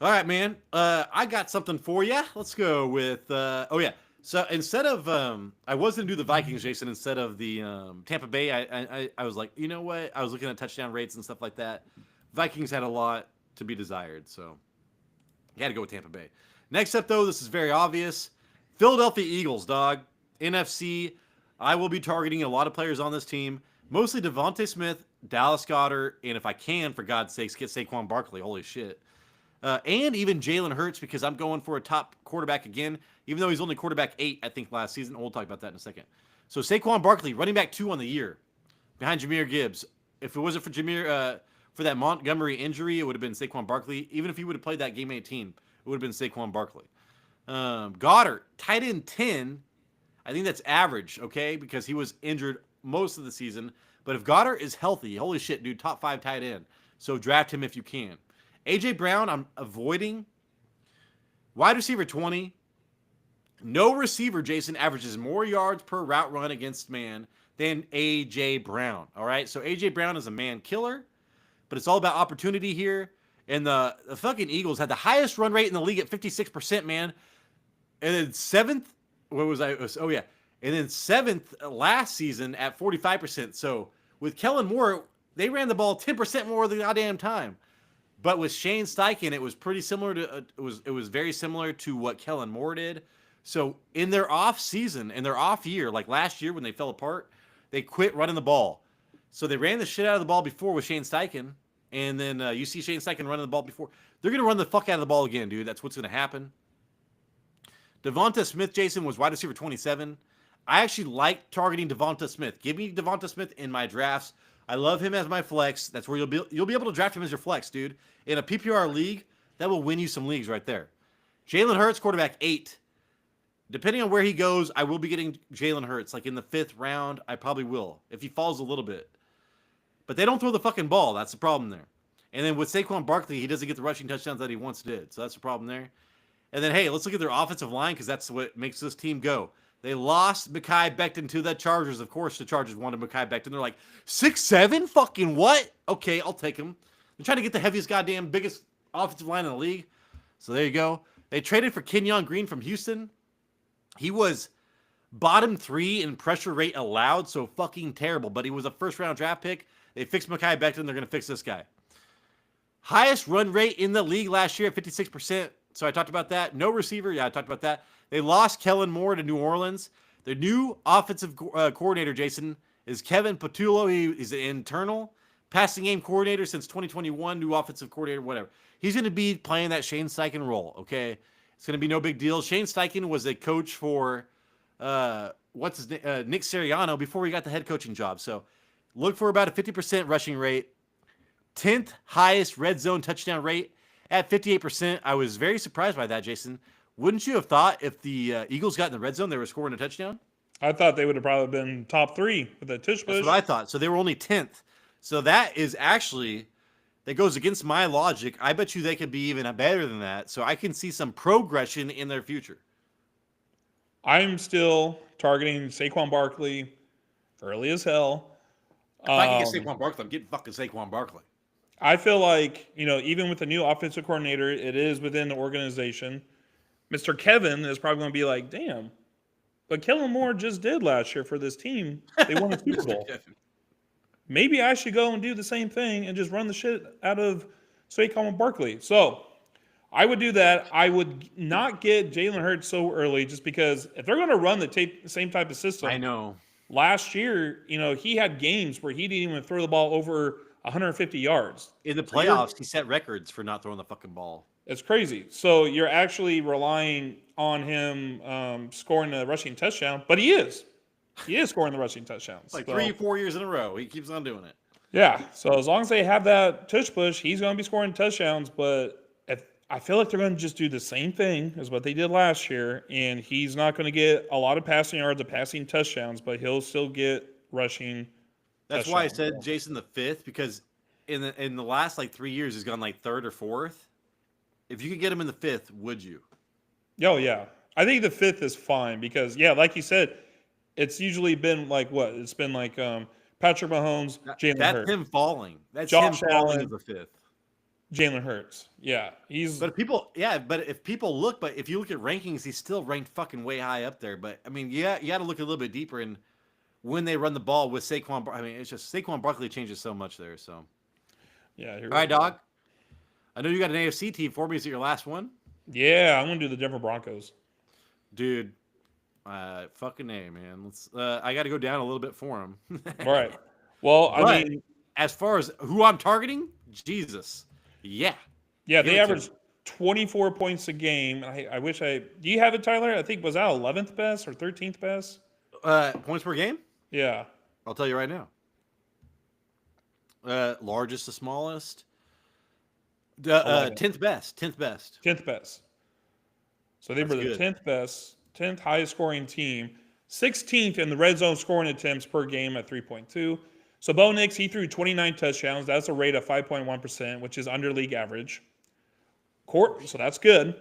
All right, man. I got something for you. Let's go with, oh yeah. So instead of, I was going to do the Vikings, Jason, instead of the Tampa Bay. I was like, you know what? I was looking at touchdown rates and stuff like that. Vikings had a lot to be desired, so you had to go with Tampa Bay. Next up, though, this is very obvious. Philadelphia Eagles, dog. NFC. I will be targeting a lot of players on this team. Mostly Devontae Smith, Dallas Goedert, and if I can, for God's sakes, get Saquon Barkley. Holy shit. And even Jalen Hurts, because I'm going for a top quarterback again, even though he's only quarterback 8, I think, last season. We'll talk about that in a second. So Saquon Barkley, running back 2 on the year, behind Jahmyr Gibbs. If it wasn't for Jahmyr, for that Montgomery injury, it would have been Saquon Barkley. Even if he would have played that game 18, it would have been Saquon Barkley. Goddard, tight end 10. I think that's average, okay, because he was injured most of the season. But if Goddard is healthy, holy shit, dude, top 5 tight end. So draft him if you can. A.J. Brown, I'm avoiding. Wide receiver 20. No receiver, Jason, averages more yards per route run against man than A.J. Brown, all right? So A.J. Brown is a man killer, but it's all about opportunity here. And the fucking Eagles had the highest run rate in the league at 56%, man. And then 7th, what was I? Oh, yeah. And then 7th last season at 45%. So with Kellen Moore, they ran the ball 10% more the goddamn time. But with Shane Steichen, it was pretty similar to it was very similar to what Kellen Moore did. So in their off season, in their off year, like last year when they fell apart, they quit running the ball. So they ran the shit out of the ball before with Shane Steichen. And then they ran the shit out of the ball again with Kellen Moore. So it was very similar to what Kellen Moore did. So in their off season, in their off year, like last year when they fell apart, they quit running the ball. So they ran the shit out of the ball before with Shane Steichen. and then you see Shane Steichen running the ball before. They're going to run the fuck out of the ball again, dude. That's what's going to happen. Devonta Smith, Jason, was wide receiver 27. I actually like targeting Devonta Smith. Give me Devonta Smith in my drafts. I love him as my flex. That's where you'll be able to draft him as your flex, dude. In a PPR league, that will win you some leagues right there. Jalen Hurts, quarterback 8. Depending on where he goes, I will be getting Jalen Hurts. Like in the 5th round, I probably will. If he falls a little bit. But they don't throw the fucking ball. That's the problem there. And then with Saquon Barkley, he doesn't get the rushing touchdowns that he once did. So that's the problem there. And then, hey, let's look at their offensive line because that's what makes this team go. They lost Mekhi Becton to the Chargers. Of course, the Chargers wanted Mekhi Becton. They're like, 6'7"? Fucking what? Okay, I'll take him. They're trying to get the heaviest goddamn biggest offensive line in the league. So there you go. They traded for Kenyon Green from Houston. He was bottom 3 in pressure rate allowed, so fucking terrible. But he was a first-round draft pick. They fixed Mekhi Becton. They're going to fix this guy. Highest run rate in the league last year at 56%. So I talked about that. No receiver. Yeah, I talked about that. They lost Kellen Moore to New Orleans. Their new offensive coordinator, Jason, is Kevin Patullo. He's an internal passing game coordinator since 2021. New offensive coordinator, whatever. He's going to be playing that Shane Steichen role, okay? It's going to be no big deal. Shane Steichen was a coach for, Nick Sirianni before he got the head coaching job. So look for about a 50% rushing rate. 10th highest red zone touchdown rate at 58%. I was very surprised by that, Jason. Wouldn't you have thought if the Eagles got in the red zone, they were scoring a touchdown? I thought they would have probably been top 3 with that tush push. That's what I thought. So they were only 10th. So that is actually, that goes against my logic. I bet you they could be even better than that. So I can see some progression in their future. I'm still targeting Saquon Barkley early as hell. If I can get Saquon Barkley, I'm getting fucking Saquon Barkley. I feel like, even with the new offensive coordinator, it is within the organization. Mr. Kevin is probably going to be like, damn, but Kellen Moore just did last year for this team. They won a Super Bowl. Maybe I should go and do the same thing and just run the shit out of Saquon Barkley. So I would do that. I would not get Jalen Hurts so early just because if they're going to run the same type of system. I know. Last year, he had games where he didn't even throw the ball over 150 yards. In the playoffs, he set records for not throwing the fucking ball. It's crazy. So you're actually relying on him scoring the rushing touchdown, but he is. He is scoring the rushing touchdowns. Like 3-4 years in a row. He keeps on doing it. Yeah. So as long as they have that tush push, he's going to be scoring touchdowns. But I feel like they're going to just do the same thing as what they did last year, and he's not going to get a lot of passing yards or passing touchdowns, but he'll still get rushing. That's why I said Jason the 5th, because in the last 3 years he's gone 3rd or 4th. If you could get him in the 5th, would you? Oh yeah, I think the 5th is fine because like you said, it's usually been what? It's been Patrick Mahomes, Jalen Hurts. That's him falling. That's Josh him falling Allen, to the 5th. Jalen Hurts. Yeah, he's. But if people look, but if you look at rankings, he's still ranked fucking way high up there. But I mean, you got to look a little bit deeper in when they run the ball with Saquon. I mean, it's just Saquon Barkley changes so much there. So. Yeah. All right, dog. I know you got an AFC team for me. Is it your last one? Yeah, I'm gonna do the Denver Broncos. Dude, fucking A, man. Let's. I got to go down a little bit for him. All right. Well, I mean, as far as who I'm targeting, Jesus, yeah. They average 24 points a game. I wish do you have it, Tyler? I think was that 11th best or 13th best? Points per game? Yeah. I'll tell you right now. Largest to smallest. 10th best. 10th best. 10th best. So they were the 10th best, 10th highest scoring team, 16th in the red zone scoring attempts per game at 3.2. So Bo Nix, he threw 29 touchdowns. That's a rate of 5.1%, which is under league average. So that's good.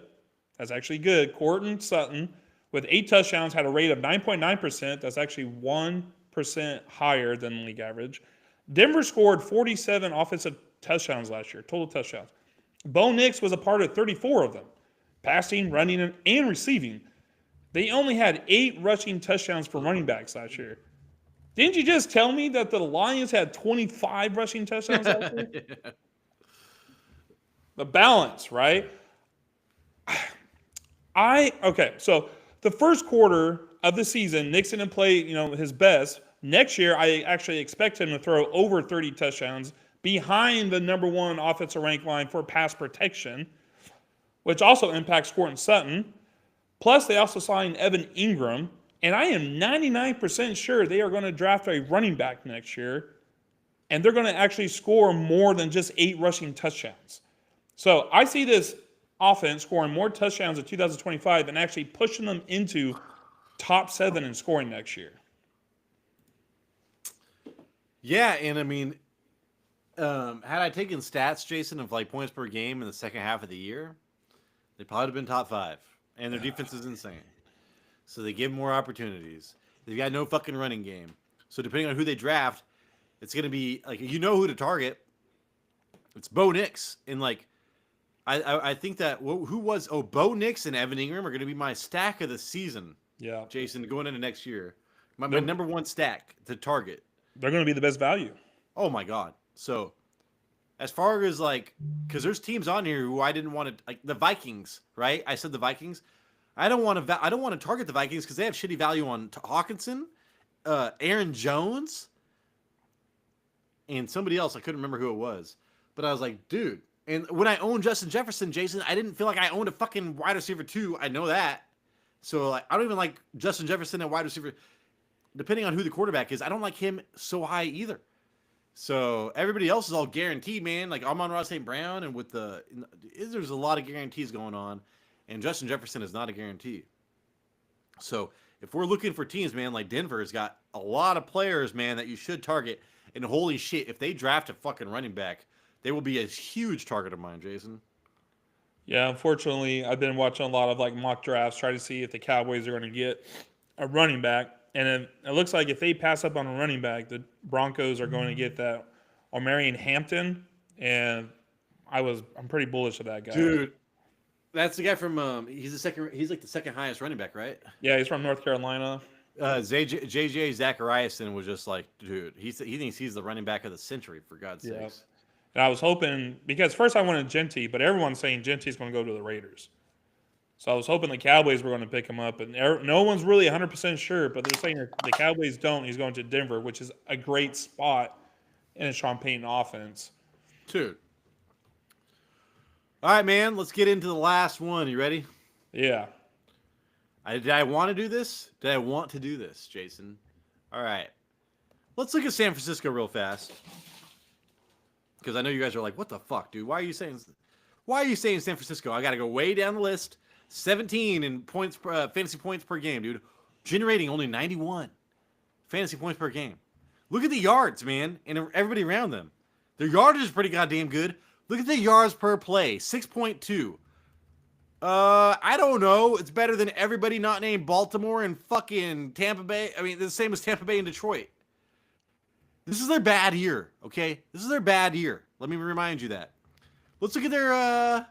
That's actually good. Courtland Sutton, with 8 touchdowns, had a rate of 9.9%. That's actually 1% higher than league average. Denver scored 47 offensive touchdowns last year, total touchdowns. Bo Nix was a part of 34 of them, passing, running, and receiving. They only had 8 rushing touchdowns for running backs last year. Didn't you just tell me that the Lions had 25 rushing touchdowns last year? Yeah. The balance, right? So the first quarter of the season, Nix didn't play, his best. Next year, I actually expect him to throw over 30 touchdowns, behind the number one offensive rank line for pass protection, which also impacts Courtland Sutton. Plus, they also signed Evan Ingram, and I am 99% sure they are going to draft a running back next year, and they're going to actually score more than just 8 rushing touchdowns. So I see this offense scoring more touchdowns in 2025 and actually pushing them into top 7 in scoring next year. Yeah, and I mean, had I taken stats, Jason, of like points per game in the second half of the year, they'd probably have been top 5. And their defense is insane. So they give more opportunities. They've got no fucking running game. So depending on who they draft, it's going to be like, you know who to target. It's Bo Nix. And like, I think that, who was, Bo Nix and Evan Ingram are going to be my stack of the season. Yeah. Jason, going into next year. My number one stack to target. They're going to be the best value. Oh my God. So as far as like, because there's teams on here who I didn't want to, like the Vikings, right? I said the Vikings. I don't want to target the Vikings because they have shitty value on Hawkinson, Aaron Jones, and somebody else. I couldn't remember who it was, but I was like, dude. And when I owned Justin Jefferson, Jason, I didn't feel like I owned a fucking wide receiver too. I know that. So like, I don't even like Justin Jefferson at wide receiver. Depending on who the quarterback is, I don't like him so high either. So everybody else is all guaranteed, man. Like Amon-Ra St. Brown, and there's a lot of guarantees going on, and Justin Jefferson is not a guarantee. So if we're looking for teams, man, like Denver's got a lot of players, man, that you should target. And holy shit, if they draft a fucking running back, they will be a huge target of mine, Jason. Yeah, unfortunately, I've been watching a lot of like mock drafts, trying to see if the Cowboys are going to get a running back. And it looks like if they pass up on a running back, the Broncos are going to get that Omarion Hampton. And I'm pretty bullish of that guy. Dude, that's the guy from he's like the second highest running back, right? Yeah, he's from North Carolina. JJ Zachariason was just like, dude, he thinks he's the running back of the century, for God's sakes. And I was hoping, because first I wanted Genty, but everyone's saying Genty's going to go to the Raiders. So I was hoping the Cowboys were going to pick him up, and no one's really 100% sure, but they're saying the Cowboys don't. He's going to Denver, which is a great spot in a Sean Payton offense. Dude. All right, man, let's get into the last one. You ready? Yeah. Did I want to do this? Did I want to do this, Jason? All right. Let's look at San Francisco real fast. Because I know you guys are like, what the fuck, dude? Why are you saying San Francisco? I got to go way down the list. 17 in points, fantasy points per game, dude. Generating only 91 fantasy points per game. Look at the yards, man, and everybody around them. Their yardage is pretty goddamn good. Look at the yards per play, 6.2. I don't know. It's better than everybody not named Baltimore and fucking Tampa Bay. I mean, the same as Tampa Bay and Detroit. This is their bad year, okay? This is their bad year. Let me remind you that. Let's look at their,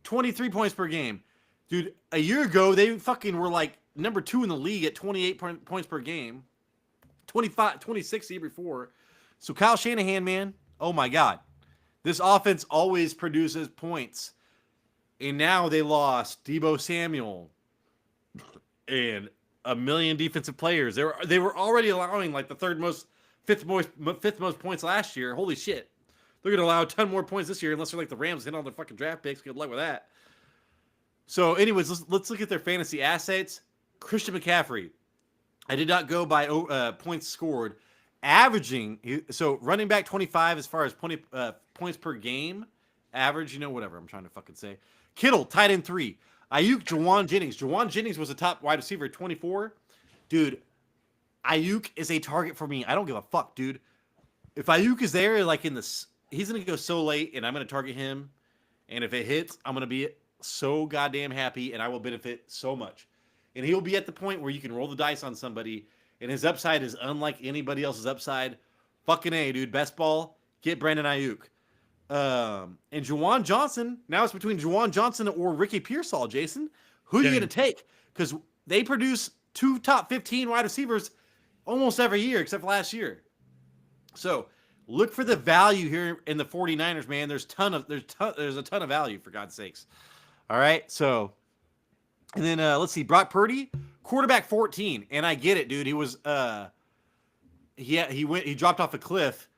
23 points per game. Dude, a year ago, they fucking were like number 2 in the league at 28 points per game. 26 the year before. So Kyle Shanahan, man, oh my God. This offense always produces points. And now they lost Deebo Samuel and a million defensive players. They were already allowing like the fifth most points last year. Holy shit. They're going to allow a ton more points this year unless they're like the Rams hitting all their fucking draft picks. Good luck with that. So anyways, let's look at their fantasy assets. Christian McCaffrey. I did not go by points scored. Averaging, so running back 25 as far as points per game. Average, whatever I'm trying to fucking say. Kittle, tight end 3. Ayuk, Jawan Jennings. Jawan Jennings was a top wide receiver at 24. Dude, Ayuk is a target for me. I don't give a fuck, dude. If Ayuk is there, like he's going to go so late, and I'm going to target him. And if it hits, I'm going to be so goddamn happy, and I will benefit so much. And he'll be at the point where you can roll the dice on somebody, and his upside is unlike anybody else's upside. Fucking A, dude. Best ball, get Brandon Ayuk. And Juwan Johnson, now it's between Juwan Johnson or Ricky Pearsall, Jason. Who are you going to take? Because they produce 2 top 15 wide receivers almost every year, except for last year. So look for the value here in the 49ers, man. There's a ton of value, for God's sakes. All right, so, and then let's see, Brock Purdy, quarterback 14, and I get it, dude. He was he dropped off a cliff,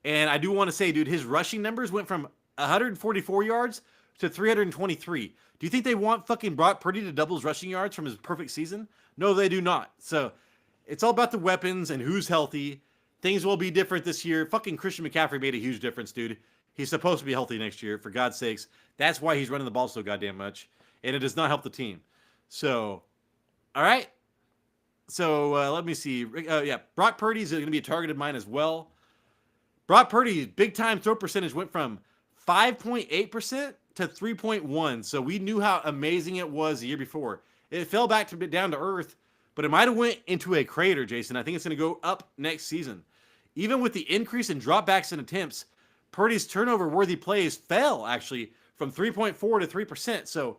And I do want to say, dude, his rushing numbers went from 144 yards to 323. Do you think they want fucking Brock Purdy to double his rushing yards from his perfect season? No, they do not. So it's all about the weapons and who's healthy. Things will be different this year. Fucking Christian McCaffrey made a huge difference, dude. He's supposed to be healthy next year, for God's sakes. That's why he's running the ball so goddamn much. And it does not help the team. So, all right. So let me see. Yeah, Brock Purdy's going to be a target of mine as well. Brock Purdy's big-time throw percentage went from 5.8% to 3.1%. So we knew how amazing it was the year before. It fell back to down to earth, but it might have went into a crater, Jason. I think it's going to go up next season. Even with the increase in dropbacks and attempts, Purdy's turnover-worthy plays fell, actually, from 3.4 to 3%. So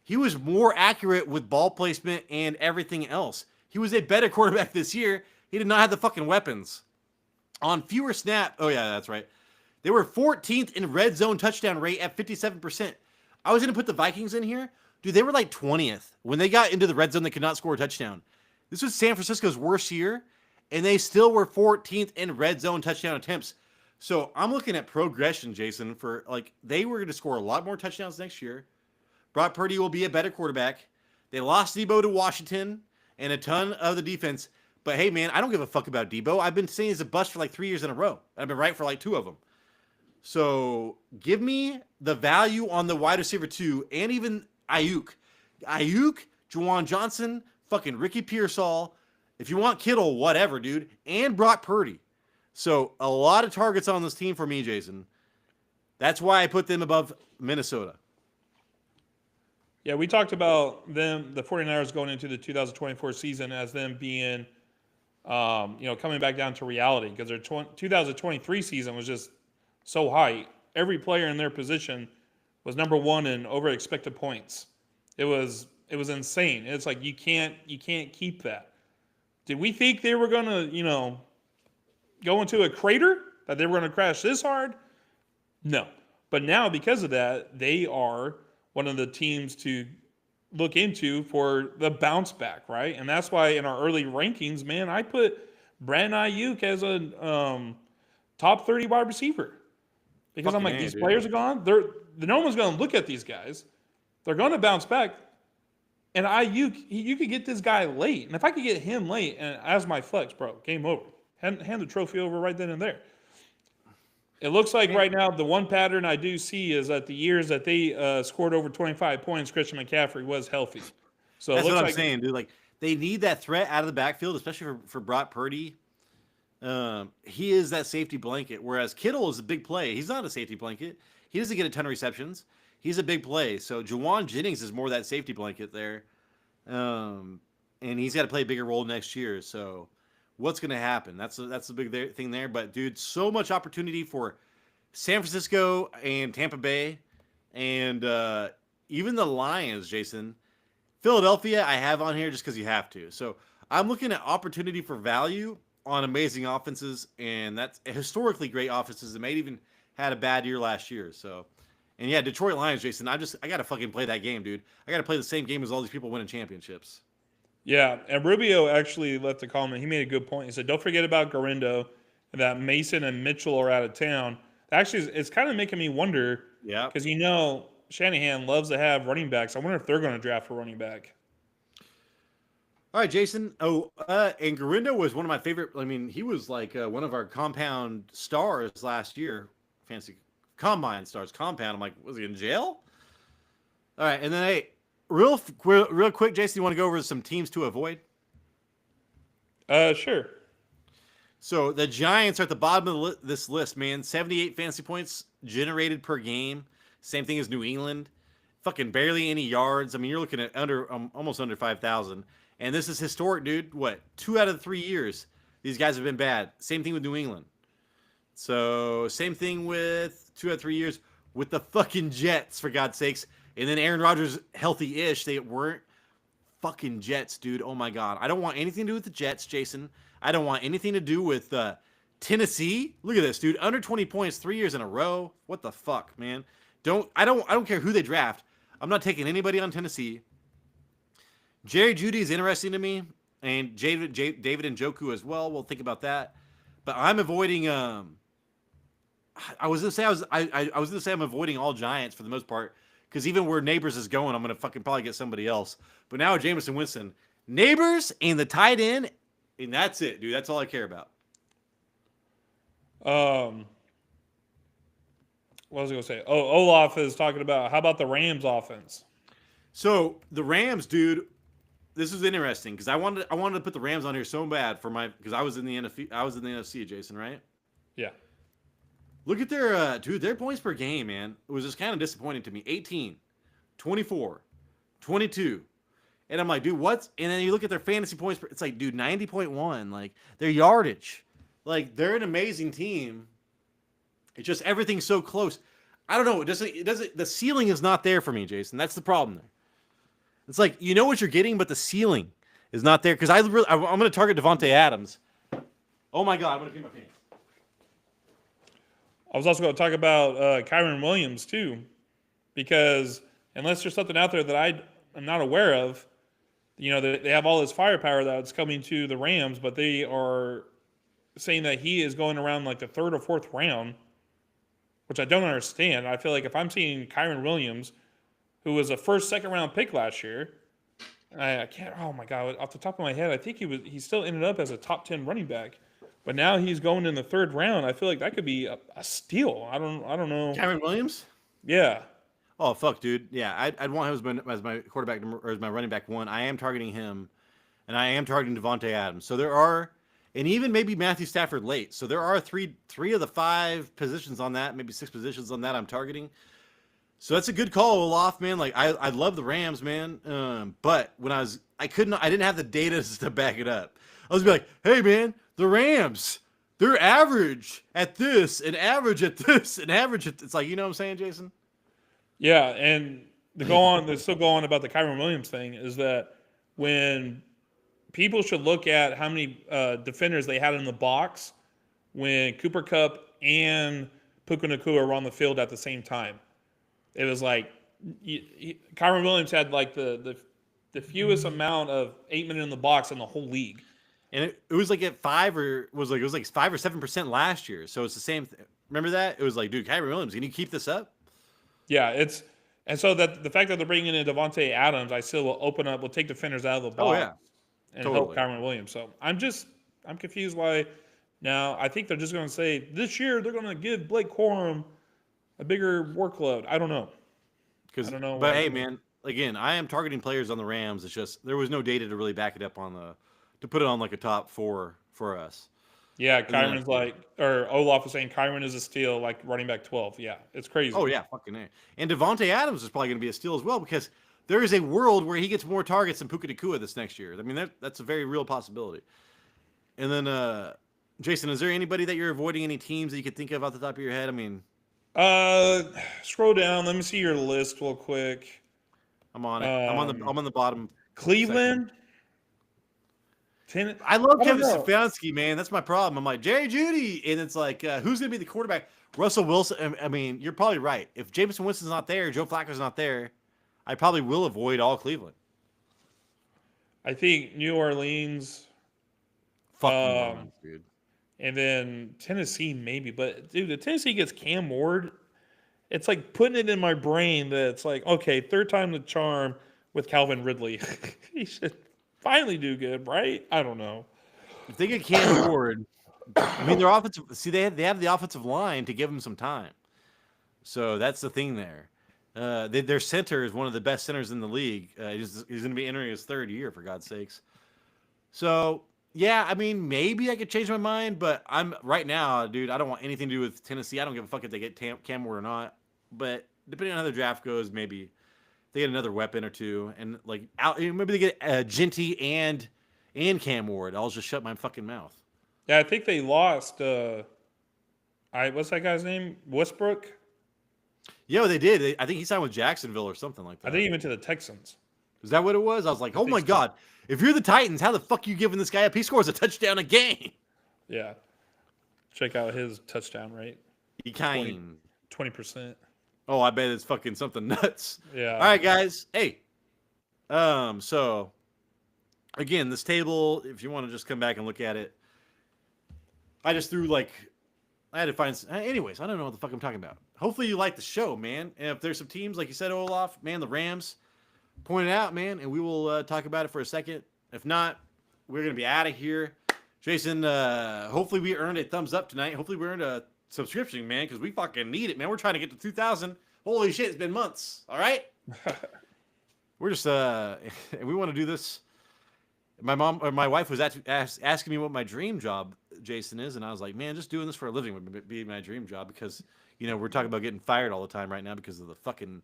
he was more accurate with ball placement and everything else. He was a better quarterback this year. He did not have the fucking weapons. On fewer snap, oh yeah, that's right. They were 14th in red zone touchdown rate at 57%. I was going to put the Vikings in here. Dude, they were like 20th. When they got into the red zone, they could not score a touchdown. This was San Francisco's worst year, and they still were 14th in red zone touchdown attempts. So I'm looking at progression, Jason, for like they were going to score a lot more touchdowns next year. Brock Purdy will be a better quarterback. They lost Debo to Washington and a ton of the defense. But hey, man, I don't give a fuck about Debo. I've been saying he's a bust for like 3 years in a row. I've been right for like 2 of them. So give me the value on the wide receiver 2 and even Ayuk. Ayuk, Juwan Johnson, fucking Ricky Pearsall. If you want Kittle, whatever, dude. And Brock Purdy. So a lot of targets on this team for me, Jason. That's why I put them above Minnesota. Yeah, we talked about them, the 49ers going into the 2024 season as them being, coming back down to reality because their 2023 season was just so high. Every player in their position was number one in over expected points. It was insane. It's like you can't keep that. Did we think they were gonna, go into a crater, that they were gonna crash this hard? No. But now because of that, they are one of the teams to look into for the bounce back, right? And that's why in our early rankings, man, I put Brandon Ayuk as a top 30 wide receiver. Because I'm like, these players are gone. No one's going to look at these guys. They're going to bounce back. And Ayuk, you could get this guy late. And if I could get him late and as my flex, bro, game over. Hand the trophy over right then and there. It looks like right now the one pattern I do see is that the years that they scored over 25 points, Christian McCaffrey was healthy. So that's what I'm saying, dude. Like they need that threat out of the backfield, especially for Brock Purdy. He is that safety blanket, whereas Kittle is a big play. He's not a safety blanket. He doesn't get a ton of receptions. He's a big play. So Juwan Jennings is more that safety blanket there, and he's got to play a bigger role next year. So what's going to happen? That's the big thing there. But dude, so much opportunity for San Francisco and Tampa Bay, and even the Lions, Jason. Philadelphia, I have on here just because you have to. So I'm looking at opportunity for value on amazing offenses, and that's historically great offenses that may even had a bad year last year. So, and yeah, Detroit Lions, Jason. I got to fucking play that game, dude. I got to play the same game as all these people winning championships. Yeah, and Rubio actually left a comment. He made a good point. He said, don't forget about Garindo, and that Mason and Mitchell are out of town. Actually, it's kind of making me wonder. Yeah. Because, Shanahan loves to have running backs. I wonder if they're going to draft a running back. All right, Jason. And Garindo was one of my favorite. I mean, he was like one of our compound stars last year. Fancy combine stars. Compound. I'm like, was he in jail? All right, and then hey, real quick, Jason, you want to go over some teams to avoid? Sure. So the Giants are at the bottom of this list, man. 78 fantasy points generated per game. Same thing as New England. Fucking barely any yards. I mean, you're looking at almost under 5,000. And this is historic, dude. What? 2 out of 3 years, these guys have been bad. Same thing with New England. So same thing with 2 out of 3 years with the fucking Jets, for God's sakes. And then Aaron Rodgers, healthy-ish. They weren't fucking Jets, dude. Oh, my God. I don't want anything to do with the Jets, Jason. I don't want anything to do with Tennessee. Look at this, dude. Under 20 points 3 years in a row. What the fuck, man? I don't care who they draft. I'm not taking anybody on Tennessee. Jerry Jeudy is interesting to me, and David Njoku as well. We'll think about that. But I'm avoiding I was gonna say I was gonna say I'm avoiding all Giants for the most part because even where Neighbors is going, I'm gonna fucking probably get somebody else. But now Jameson Winston, Neighbors and the tight end, and that's it, dude. That's all I care about. What was I going to say? Oh, Olaf is talking about how about the Rams offense? So the Rams, dude, this is interesting because I wanted to put the Rams on here so bad for my because I was in the NFC, Jason, right? Yeah. Look at their their points per game, man. It was just kind of disappointing to me. 18, 24, 22. And I'm like, dude, what's and then you look at their fantasy points per, it's like, dude, 90.1, like their yardage. Like they're an amazing team. It's just everything's so close. I don't know. It doesn't the ceiling is not there for me, Jason. That's the problem there. It's like you know what you're getting, but the ceiling is not there. Because I'm going to target Devontae Adams. Oh my god, I'm going to pee my pants. I was also going to talk about Kyron Williams too, because unless there's something out there that I am not aware of, you know, they have all this firepower that's coming to the Rams, but they are saying that he is going around like the third or fourth round, which I don't understand. I feel like if I'm seeing Kyron Williams, who was a first, second round pick last year, I can't. Oh my god! Off the top of my head, I think he still ended up as a top 10 running back. But now he's going in the third round. I feel like that could be a steal. I don't know. Kyron Williams? Yeah. Oh fuck, dude. Yeah, I'd want him as my quarterback or as my running back one. I am targeting him, and I am targeting Devontae Adams. So there are, and even maybe Matthew Stafford late. So there are three of the 5 positions on that, maybe 6 positions on that I'm targeting. So that's a good call, Olaf, man. Like I love the Rams, man. But when I didn't have the data to back it up. I was be like, hey man, the Rams, they're average at this and average at this and average at. It's like, you know what I'm saying, Jason? Yeah, and the still go on about the Kyron Williams thing is that when people should look at how many defenders they had in the box when Cooper Kupp and Puka Nacua were on the field at the same time. It was like Kyron Williams had like the fewest amount of 8-minute in the box in the whole league. And it was like at 5 or it was like 5 or 7% last year. So it's the same. Remember that? It was like, dude, Kyron Williams, can you keep this up? Yeah, and so that the fact that they're bringing in Devontae Adams, I still will take defenders out of the box. Oh yeah, and help Kyron Williams. So I'm confused why. Now I think they're just going to say this year they're going to give Blake Corum a bigger workload. I don't know. I don't know. But hey, man, again, I am targeting players on the Rams. It's just there was no data to really back it up to put it on like a top 4 for us. Yeah, Kyron's or Olaf was saying Kyron is a steal, like running back 12. Yeah, it's crazy. Oh yeah, fucking A. And Devontae Adams is probably going to be a steal as well because there is a world where he gets more targets than Puka Nacua this next year. I mean, that's a very real possibility. And then, Jason, is there anybody that you're avoiding? Any teams that you could think of off the top of your head? I mean, scroll down. Let me see your list real quick. I'm on it. I'm on the bottom. Cleveland. I love Kevin Stefanski, man. That's my problem. I'm like Jerry Jeudy, and it's like who's going to be the quarterback? Russell Wilson. I mean, you're probably right. If Jameson Winston's not there, Joe Flacco's not there, I probably will avoid all Cleveland. I think New Orleans. Fuck New Orleans, dude. And then Tennessee, maybe. But, dude, if Tennessee gets Cam Ward, it's like putting it in my brain that it's like, okay, third time the charm with Calvin Ridley. He should finally do good, right? I don't know. If they get Cam Ward, I mean, their offensive. See, they have the offensive line to give them some time. So that's the thing there. Their center is one of the best centers in the league. He's going to be entering his 3rd year, for God's sakes. So, yeah, I mean, maybe I could change my mind, but I'm right now, dude, I don't want anything to do with Tennessee. I don't give a fuck if they get Cam Ward or not. But depending on how the draft goes, maybe they get another weapon or two. And, like, maybe they get Genty and Cam Ward. I'll just shut my fucking mouth. Yeah, I think they lost. What's that guy's name? Westbrook? Yeah, they did. I think he signed with Jacksonville or something like that. I think he went to the Texans. Is that what it was? I was like, oh my God. If you're the Titans, how the fuck are you giving this guy up? He scores a touchdown a game. Yeah. Check out his touchdown rate. 20%. Oh, I bet it's fucking something nuts. Yeah. All right, guys. Hey. So, again, this table, if you want to just come back and look at it, I just threw like I had to find. Anyways, I don't know what the fuck I'm talking about. Hopefully you like the show, man. And if there's some teams like you said, Olaf, man, the Rams, point it out, man, and we will talk about it for a second. If not, we're gonna be out of here. Jason, hopefully we earned a thumbs up tonight. Hopefully we earned a subscription, man, because we fucking need it, man. We're trying to get to 2,000. Holy shit, it's been months. All right. We're just we want to do this. My mom or my wife was asking me what my dream job, Jason, is, and I was like, man, just doing this for a living would be my dream job because we're talking about getting fired all the time right now because of the fucking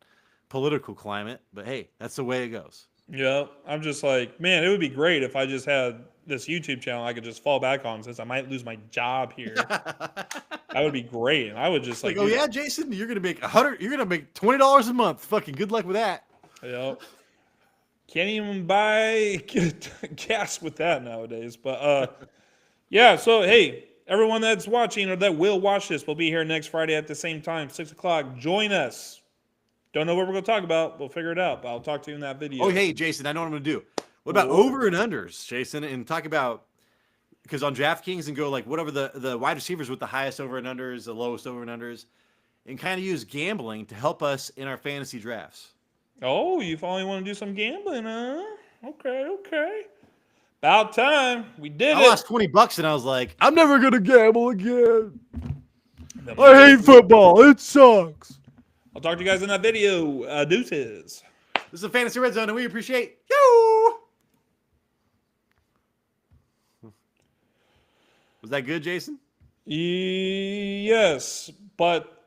political climate. But hey, that's the way it goes. Yeah, I'm just like, man, it would be great if I just had this YouTube channel I could just fall back on since I might lose my job here. That would be great, and I would just oh yeah, Jason, you're gonna make You're gonna make $20 a month. Fucking good luck with that. Yep. Can't even buy gas with that nowadays. But yeah, so hey, everyone that's watching or that will watch this, we'll be here next Friday at the same time, 6 o'clock. Join us. Don't know what we're going to talk about. We'll figure it out. But I'll talk to you in that video. Oh, hey, Jason, I know what I'm going to do. What about over and unders, Jason? And talk about, because on DraftKings and go like whatever the wide receivers with the highest over and unders, the lowest over and unders, and kind of use gambling to help us in our fantasy drafts. Oh, you finally want to do some gambling, huh? Okay. About time. We did it. I lost $20 and I was like, I'm never going to gamble again. I hate football. It sucks. I'll talk to you guys in that video. Deuces. This is a Fantasy Red Zone, and we appreciate you. Was that good, Jason? Yes, but